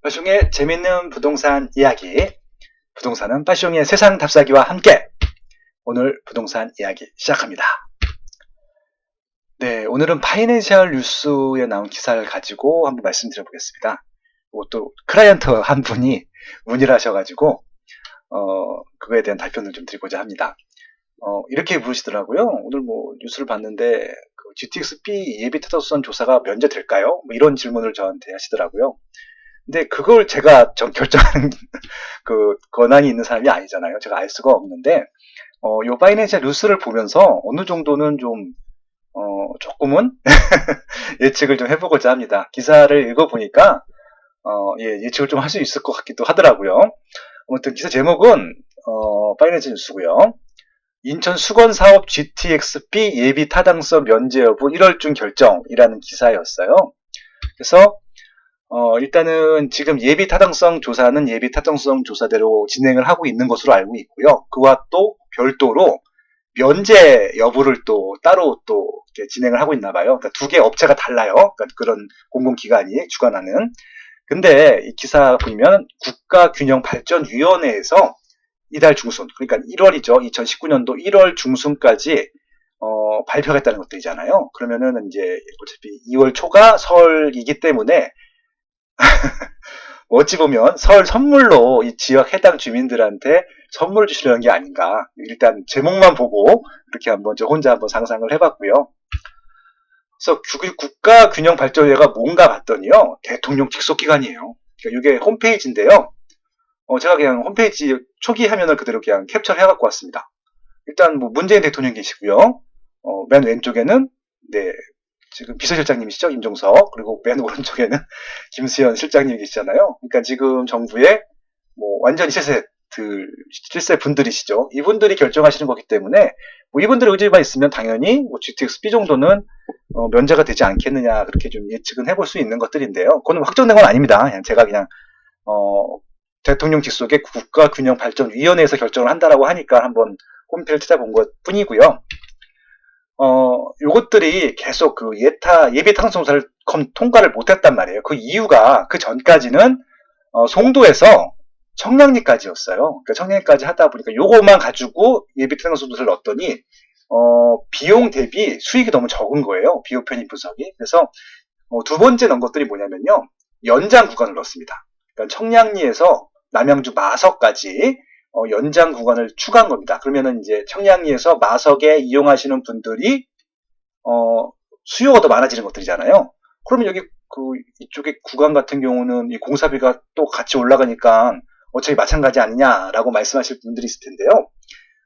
빠숑의 재밌는 부동산 이야기. 부동산은 빠숑의 세상 답사기와 함께 오늘 부동산 이야기 시작합니다. 네, 오늘은 파이낸셜 뉴스에 나온 기사를 가지고 한번 말씀드려보겠습니다. 또 클라이언트 한 분이 문의를 하셔가지고 그거에 대한 답변을 좀 드리고자 합니다. 이렇게 물으시더라고요. 오늘 뉴스를 봤는데 그 GTX-B 예비 타당성 조사가 면제될까요? 이런 질문을 저한테 하시더라고요. 근데 그걸 제가 결정하는 그 권한이 있는 사람이 아니잖아요. 제가 알 수가 없는데, 요 파이낸셜 뉴스를 보면서 어느 정도는 좀, 조금은 예측을 좀 해보고자 합니다. 기사를 읽어보니까, 예측을 좀 할 수 있을 것 같기도 하더라고요. 아무튼 기사 제목은, 파이낸셜 뉴스고요. 인천 수건사업 GTX-B 예비 타당성 면제 여부 1월 중 결정이라는 기사였어요. 그래서 일단은 지금 예비 타당성 조사는 예비 타당성 조사대로 진행을 하고 있는 것으로 알고 있고요. 그와 또 별도로 면제 여부를 또 따로 또 진행을 하고 있나 봐요. 그러니까 두 개 업체가 달라요. 그러니까 그런 공공기관이 주관하는. 근데 이 기사 보면 국가균형발전위원회에서 이달 중순, 그러니까 1월이죠. 2019년도 1월 중순까지 발표하겠다는 것들이잖아요. 그러면은 이제 어차피 2월 초가 설이기 때문에 어찌 보면 설 선물로 이 지역 해당 주민들한테 선물을 주시려는 게 아닌가. 일단 제목만 보고 이렇게 한번 저 혼자 한번 상상을 해봤고요. 그래서 국가균형발전위가 뭔가 봤더니요, 대통령 직속기관이에요. 그러니까 이게 홈페이지인데요. 제가 그냥 홈페이지 초기 화면을 그대로 그냥 캡처를 해갖고 왔습니다. 일단 문재인 대통령 계시고요. 맨 왼쪽에는 네, 지금 비서실장님이시죠, 임종석. 그리고 맨 오른쪽에는 김수현 실장님이 계시잖아요. 그러니까 지금 정부의 완전히 실세 분들이시죠. 이분들이 결정하시는 거기 때문에 이분들의 의지만 있으면 당연히 GTX-B 정도는 면제가 되지 않겠느냐, 그렇게 좀 예측은 해볼 수 있는 것들인데요. 그건 확정된 건 아닙니다. 제가 그냥 대통령 직속의 국가균형발전위원회에서 결정을 한다라고 하니까 한번 홈페이지를 찾아본 것 뿐이고요. 요것들이 계속 그 예비 타당성조사를 통과를 못했단 말이에요. 그 이유가 그 전까지는 송도에서 청량리까지였어요. 그러니까 청량리까지 하다 보니까 요거만 가지고 예비 타당성조사를 넣었더니 비용 대비 수익이 너무 적은 거예요. 비용 편입 분석이. 그래서 두 번째 넣은 것들이 뭐냐면요, 연장 구간을 넣었습니다. 그러니까 청량리에서 남양주 마석까지 연장 구간을 추가한 겁니다. 그러면은 이제 청량리에서 마석에 이용하시는 분들이 수요가 더 많아지는 것들이잖아요. 그러면 여기 이쪽에 구간 같은 경우는 이 공사비가 또 같이 올라가니까 어차피 마찬가지 아니냐라고 말씀하실 분들이 있을 텐데요.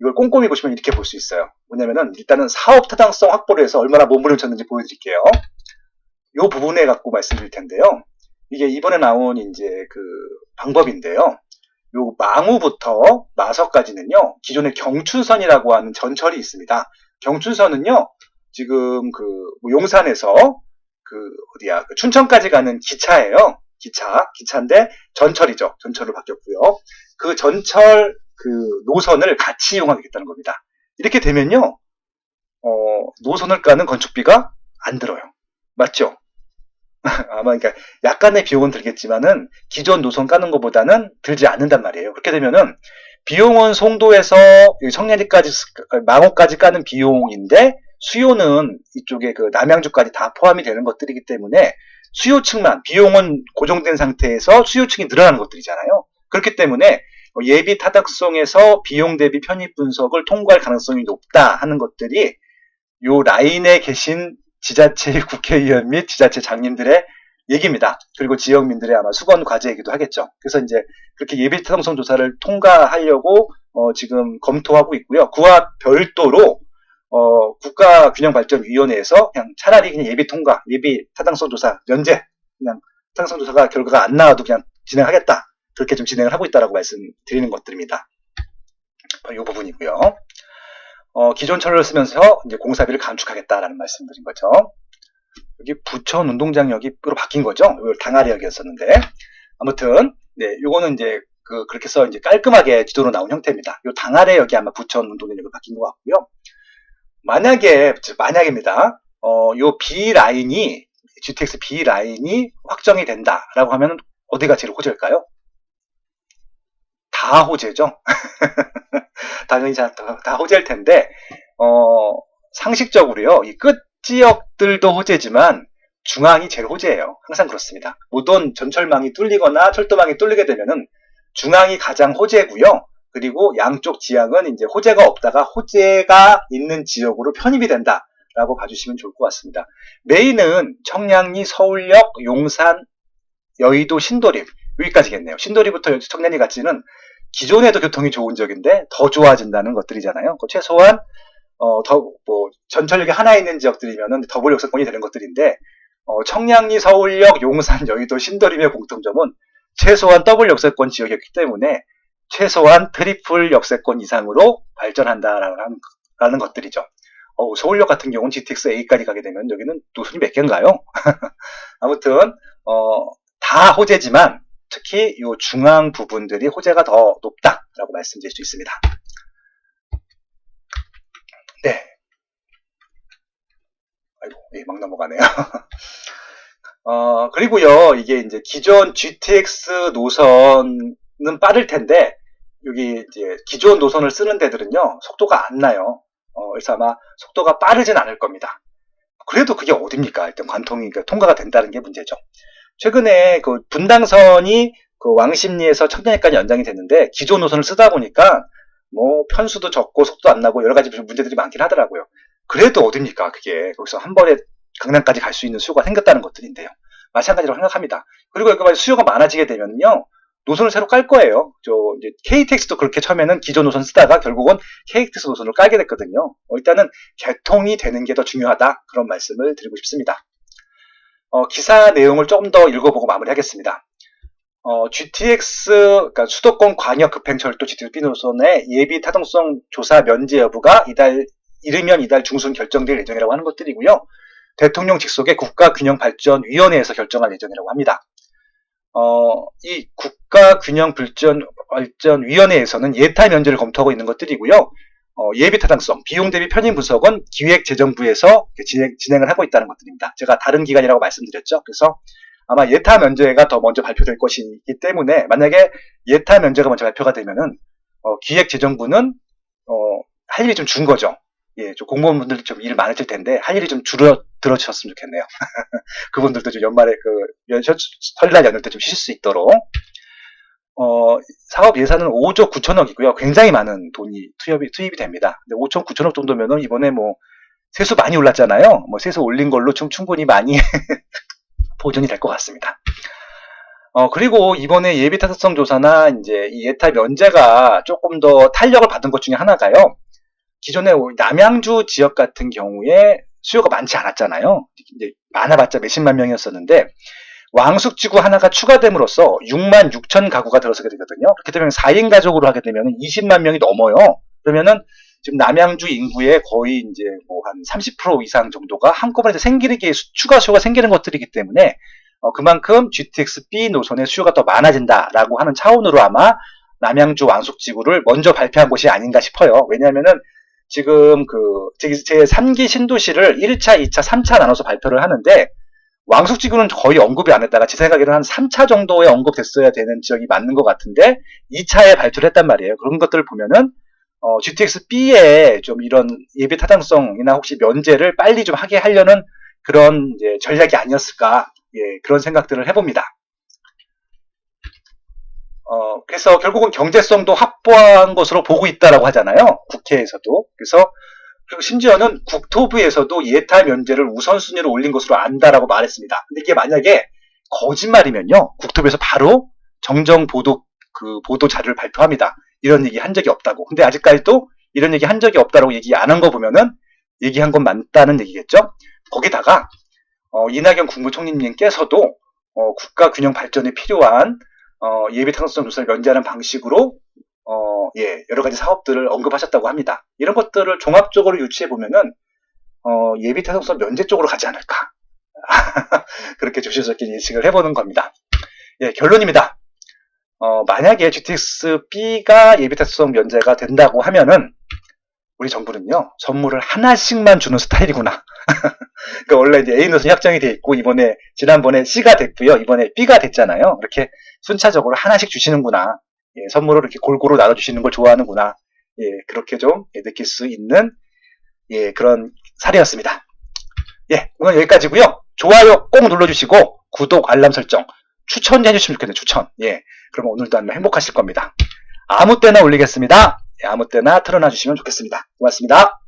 이걸 꼼꼼히 보시면 이렇게 볼 수 있어요. 뭐냐면은 일단은 사업 타당성 확보를 해서 얼마나 몸부림을 쳤는지 보여드릴게요. 이 부분에 갖고 말씀드릴 텐데요. 이게 이번에 나온 이제 그 방법인데요. 요 망우부터 마석까지는요, 기존의 경춘선이라고 하는 전철이 있습니다. 경춘선은요, 지금 용산에서 그 춘천까지 가는 기차예요. 기차인데 전철이죠. 전철로 바뀌었고요. 그 전철 노선을 같이 이용하겠다는 겁니다. 이렇게 되면요, 노선을 까는 건축비가 안 들어요. 맞죠? 아마 그러니까 약간의 비용은 들겠지만은 기존 노선 까는 것보다는 들지 않는단 말이에요. 그렇게 되면은 비용은 송도에서 청량리까지 망호까지 까는 비용인데 수요는 이쪽에 그 남양주까지 다 포함이 되는 것들이기 때문에 수요층만, 비용은 고정된 상태에서 수요층이 늘어나는 것들이잖아요. 그렇기 때문에 예비 타당성에서 비용 대비 편입 분석을 통과할 가능성이 높다 하는 것들이 요 라인에 계신 지자체 국회의원 및 지자체 장님들의 얘기입니다. 그리고 지역민들의 아마 수건 과제이기도 하겠죠. 그래서 이제 그렇게 예비 타당성 조사를 통과하려고 지금 검토하고 있고요. 그와 별도로 국가균형발전위원회에서 그냥 차라리 그냥 예비 통과, 예비 타당성 조사 면제, 그냥 타당성 조사가 결과가 안 나와도 그냥 진행하겠다, 그렇게 좀 진행을 하고 있다라고 말씀드리는 것들입니다. 이 부분이고요. 기존 철로를 쓰면서 이제 공사비를 감축하겠다라는 말씀드린 거죠. 여기 부천 운동장역으로 바뀐 거죠. 이걸 당아리역이었었는데, 아무튼 네, 요거는 이제 그렇게 해서 이제 깔끔하게 지도로 나온 형태입니다. 요 당아리역이 아마 부천 운동장역으로 바뀐 것 같고요. 만약입니다. 요 B 라인이 GTX B 라인이 확정이 된다라고 하면 어디가 제일 호재일까요? 다 호재죠. 당연히 다 호재일 텐데, 상식적으로요, 이 끝 지역들도 호재지만 중앙이 제일 호재예요. 항상 그렇습니다. 모든 전철망이 뚫리거나 철도망이 뚫리게 되면은 중앙이 가장 호재고요. 그리고 양쪽 지역은 이제 호재가 없다가 호재가 있는 지역으로 편입이 된다라고 봐주시면 좋을 것 같습니다. 메인은 청량리, 서울역, 용산, 여의도, 신도림 여기까지겠네요. 신도림부터 청량리까지는 기존에도 교통이 좋은 지역인데 더 좋아진다는 것들이잖아요. 최소한 전철역이 하나 있는 지역들이면은 더블 역세권이 되는 것들인데 청량리, 서울역, 용산, 여의도, 신도림의 공통점은 최소한 더블 역세권 지역이었기 때문에 최소한 트리플 역세권 이상으로 발전한다라는 것들이죠. 서울역 같은 경우는 GTX A까지 가게 되면 여기는 노선이 몇 개인가요? 아무튼 다 호재지만 특히 이 중앙 부분들이 호재가 더 높다라고 말씀드릴 수 있습니다. 네. 아이고, 막 넘어가네요. 그리고요, 이게 이제 기존 GTX 노선은 빠를 텐데, 여기 이제 기존 노선을 쓰는 데들은요, 속도가 안 나요. 그래서 아마 속도가 빠르진 않을 겁니다. 그래도 그게 어딥니까? 일단 관통이 통과가 된다는 게 문제죠. 최근에 그 분당선이 그 왕십리에서 청량리까지 연장이 됐는데, 기존 노선을 쓰다 보니까 뭐 편수도 적고 속도 안 나고 여러 가지 문제들이 많긴 하더라고요. 그래도 어딥니까? 그게 거기서 한 번에 강남까지 갈 수 있는 수요가 생겼다는 것들인데요. 마찬가지로 생각합니다. 그리고 여기 수요가 많아지게 되면요, 노선을 새로 깔 거예요. 이제 KTX도 그렇게 처음에는 기존 노선 쓰다가 결국은 KTX 노선을 깔게 됐거든요. 일단은 개통이 되는 게 더 중요하다. 그런 말씀을 드리고 싶습니다. 기사 내용을 조금 더 읽어보고 마무리하겠습니다. GTX, 그러니까 수도권 광역 급행철도 GTX B 노선의 예비 타당성 조사 면제 여부가 이르면 이달 중순 결정될 예정이라고 하는 것들이고요. 대통령 직속의 국가균형발전위원회에서 결정할 예정이라고 합니다. 이 국가균형발전위원회에서는 예타 면제를 검토하고 있는 것들이고요. 예비 타당성, 비용 대비 편익 분석은 기획재정부에서 진행을 하고 있다는 것들입니다. 제가 다른 기관이라고 말씀드렸죠. 그래서 아마 예타 면제가 더 먼저 발표될 것이기 때문에 만약에 예타 면제가 먼저 발표가 되면은 기획재정부는 할 일이 좀 준 거죠. 예, 좀 공무원분들 좀 일 많으실 텐데 할 일이 좀 들어주셨으면 좋겠네요. 그분들도 좀 연말에 설날 연휴 때 좀 쉬실 수 있도록. 사업 예산은 5조 9천억이고요. 굉장히 많은 돈이 투입이 됩니다. 근데 5천 9천억 정도면은 이번에 뭐 세수 많이 올랐잖아요. 뭐 세수 올린 걸로 좀 충분히 많이 보존이 될 것 같습니다. 그리고 이번에 예비 타당성 조사나 이제 이 예타 면제가 조금 더 탄력을 받은 것 중에 하나가요. 기존에 남양주 지역 같은 경우에 수요가 많지 않았잖아요. 이제 많아봤자 몇십만 명이었었는데 왕숙지구 하나가 추가됨으로써 6만 6천 가구가 들어서게 되거든요. 그렇게 되면 4인 가족으로 하게 되면 20만 명이 넘어요. 그러면은 지금 남양주 인구의 거의 이제 뭐 한 30% 이상 정도가 한꺼번에 생기는 게 추가 수요가 생기는 것들이기 때문에 그만큼 GTX-B 노선의 수요가 더 많아진다라고 하는 차원으로 아마 남양주 왕숙지구를 먼저 발표한 곳이 아닌가 싶어요. 왜냐하면은 지금 제 3기 신도시를 1차, 2차, 3차 나눠서 발표를 하는데 왕숙지구는 거의 언급이 안 했다가 제 생각에는 한 3차 정도에 언급됐어야 되는 지역이 맞는 것 같은데 2차에 발표를 했단 말이에요. 그런 것들을 보면은 GTX-B에 좀 이런 예비 타당성이나 혹시 면제를 빨리 좀 하게 하려는 그런 이제 전략이 아니었을까, 예, 그런 생각들을 해봅니다. 그래서 결국은 경제성도 확보한 것으로 보고 있다라고 하잖아요. 국회에서도. 그래서 그리고 심지어는 국토부에서도 예타 면제를 우선순위로 올린 것으로 안다라고 말했습니다. 근데 이게 만약에 거짓말이면요, 국토부에서 바로 정정 보도 자료를 발표합니다. 이런 얘기 한 적이 없다고. 근데 아직까지도 이런 얘기 한 적이 없다라고 얘기 안 한 거 보면은 얘기한 건 맞다는 얘기겠죠. 거기다가 이낙연 국무총리님께서도 국가 균형 발전에 필요한 예비 타당성 조사를 면제하는 방식으로 여러 가지 사업들을 언급하셨다고 합니다. 이런 것들을 종합적으로 유추해 보면은 예비 타당성 면제 쪽으로 가지 않을까. 그렇게 조심스럽게 예측을 해보는 겁니다. 예, 결론입니다. 만약에 GTX-B가 예비 타당성 면제가 된다고 하면은 우리 정부는요, 선물을 하나씩만 주는 스타일이구나. 그러니까 원래 이제 A노선이 확정이 돼 있고, 지난번에 C가 됐고요. 이번에 B가 됐잖아요. 이렇게 순차적으로 하나씩 주시는구나. 예, 선물을 이렇게 골고루 나눠주시는 걸 좋아하는구나. 예, 그렇게 좀 느낄 수 있는, 예, 그런 사례였습니다. 예, 오늘 여기까지고요. 좋아요 꼭 눌러주시고, 구독, 알람 설정, 추천해 주시면 좋겠네요. 추천. 예, 그러면 오늘도 한번 행복하실 겁니다. 아무 때나 올리겠습니다. 예, 아무 때나 틀어놔 주시면 좋겠습니다. 고맙습니다.